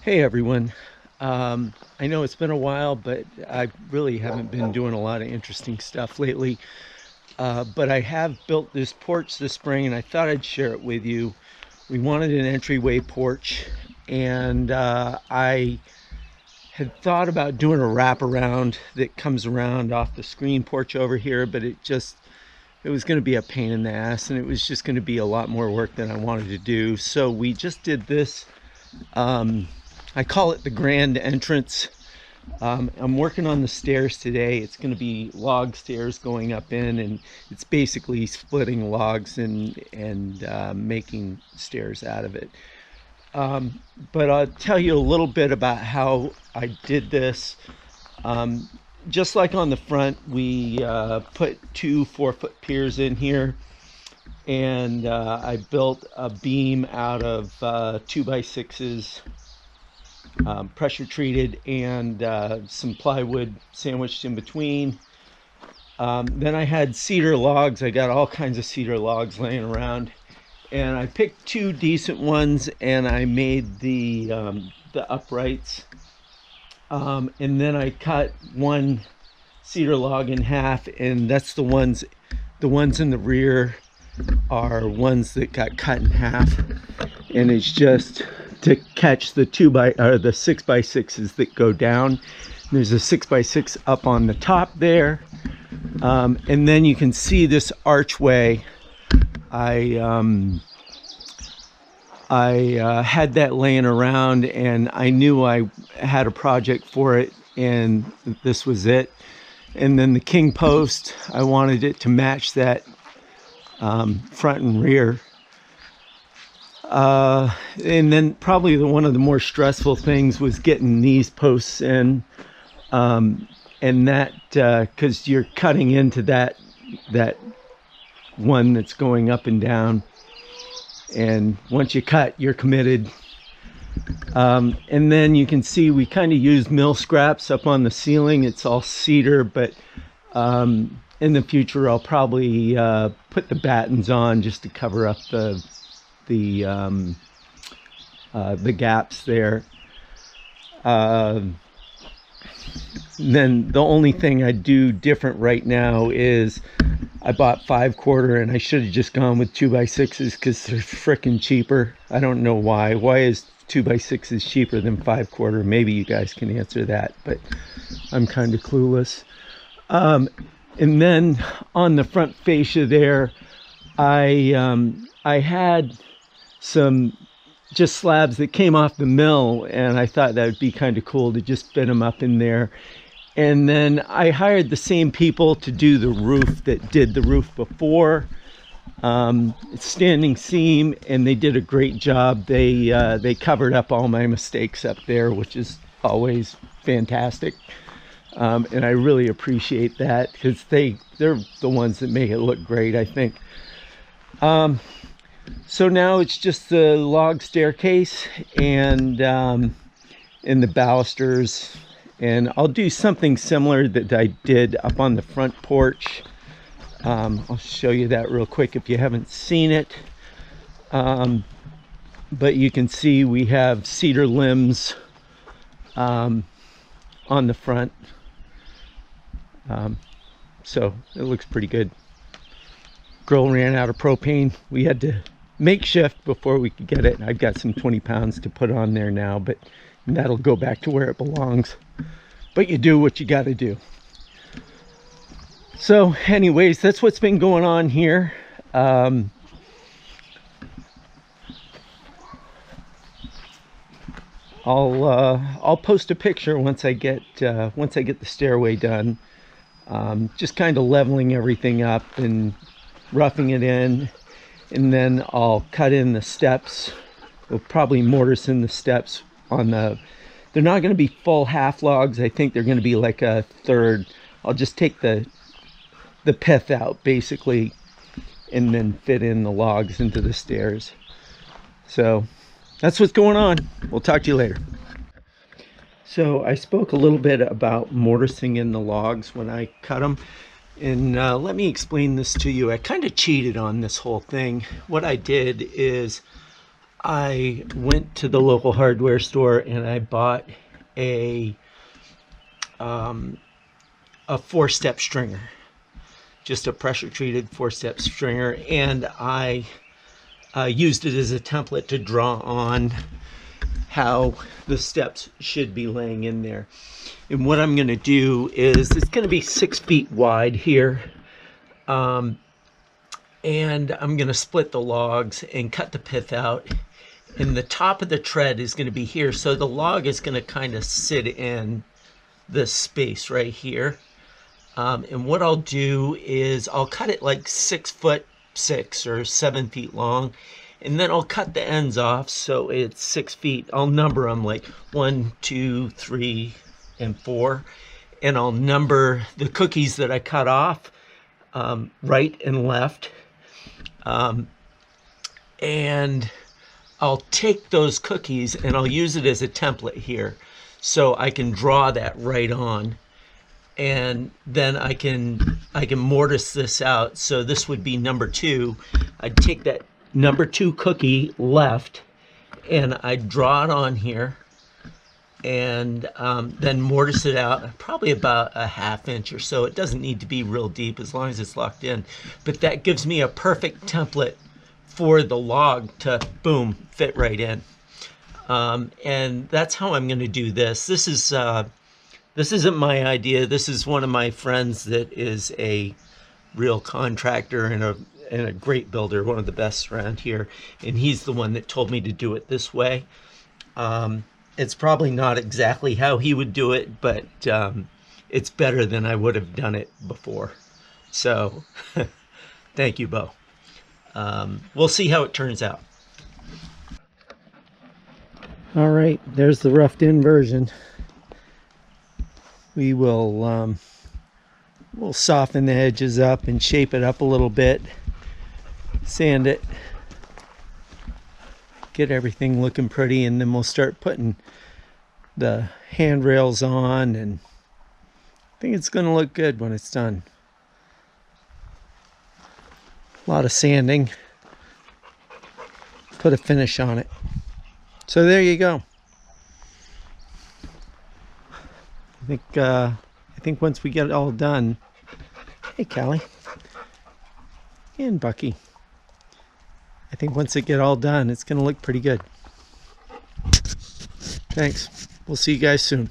Hey everyone. I know it's been a while, but I really haven't been doing a lot of interesting stuff lately. But I have built this porch this spring and I thought I'd share it with you. We wanted an entryway porch, and I had thought about doing a wraparound that comes around off the screen porch over here, but it was going to be a pain in the ass and it was just going to be a lot more work than I wanted to do. So we just did this. I call it the grand entrance. I'm working on the stairs today. It's going to be log stairs going up in, and it's basically splitting logs and making stairs out of it. But I'll tell you a little bit about how I did this. Just like on the front, we put two 4-foot piers in here, and I built a beam out of 2x6s, pressure treated, and some plywood sandwiched in between. Then I had cedar logs. I got all kinds of cedar logs laying around, and I picked two decent ones and I made the uprights. And then I cut one cedar log in half, and that's the ones in the rear are ones that got cut in half, and it's just to catch the 6x6s that go down. There's a 6x6 up on the top there, and then you can see this archway. I had that laying around, and I knew I had a project for it, and this was it. And then the king post, I wanted it to match that front and rear. And then probably one of the more stressful things was getting these posts in, and that because you're cutting into that one that's going up and down, and once you cut, you're committed. And then you can see we kind of used mill scraps up on the ceiling. It's all cedar, but in the future I'll probably put the battens on just to cover up the gaps there. Then the only thing I do different right now is I bought 5/4, and I should have just gone with 2x6s because they're freaking cheaper. I don't know why. Why is 2x6s cheaper than 5/4? Maybe you guys can answer that, but I'm kind of clueless. And then on the front fascia there, I had some just slabs that came off the mill, and I thought that would be kind of cool to just fit them up in there. And then I hired the same people to do the roof that did the roof before. It's standing seam, and they did a great job. They covered up all my mistakes up there, which is always fantastic. And I really appreciate that because they're the ones that make it look great, I think. So now it's just the log staircase and the balusters, and I'll do something similar that I did up on the front porch. I'll show you that real quick if you haven't seen it. But you can see we have cedar limbs on the front, so it looks pretty good. Girl ran out of propane. We had to makeshift before we could get it. I've got some 20 pounds to put on there now, but that'll go back to where it belongs. But you do what you got to do. So anyways, that's what's been going on here. I'll post a picture once I get the stairway done. Just kind of leveling everything up and roughing it in, and then I'll cut in the steps. We'll probably mortise in the steps on they're not going to be full half logs. I think they're going to be like a third. I'll just take the pith out basically, and then fit in the logs into the stairs. So that's what's going on. We'll talk to you later. So I spoke a little bit about mortising in the logs when I cut them. And let me explain this to you. I kind of cheated on this whole thing. What I did is I went to the local hardware store and I bought a a 4-step stringer, just a pressure treated 4-step stringer, and I used it as a template to draw on how the steps should be laying in there. And what I'm going to do is, it's going to be 6 feet wide here, and I'm going to split the logs and cut the pith out, and the top of the tread is going to be here, so the log is going to kind of sit in this space right here. And what I'll do is I'll cut it like 6'6" or 7 feet long, and then I'll cut the ends off so it's 6 feet. I'll number them like 1, 2, 3, and 4, and I'll number the cookies that I cut off, right and left, and I'll take those cookies and I'll use it as a template here, so I can draw that right on, and then I can mortise this out. So this would be number 2. I'd take that number 2 cookie left and I'd draw it on here, and then mortise it out probably about a 1/2 inch or so. It doesn't need to be real deep as long as it's locked in, but that gives me a perfect template for the log to, boom, fit right in. And that's how I'm going to do this. This isn't my idea. This is one of my friends that is a real contractor and a great builder, one of the best around here, and he's the one that told me to do it this way. It's probably not exactly how he would do it, but it's better than I would have done it before. So thank you, Bo. We'll see how it turns out. All right, there's the roughed in version. We will we'll soften the edges up and shape it up a little bit, sand it, get everything looking pretty, and then we'll start putting the handrails on, and I think it's going to look good when it's done. A lot of sanding, put a finish on it. So there you go. I think once we get it all done, hey Callie and Bucky, I think once it get all done, it's going to look pretty good. Thanks. We'll see you guys soon.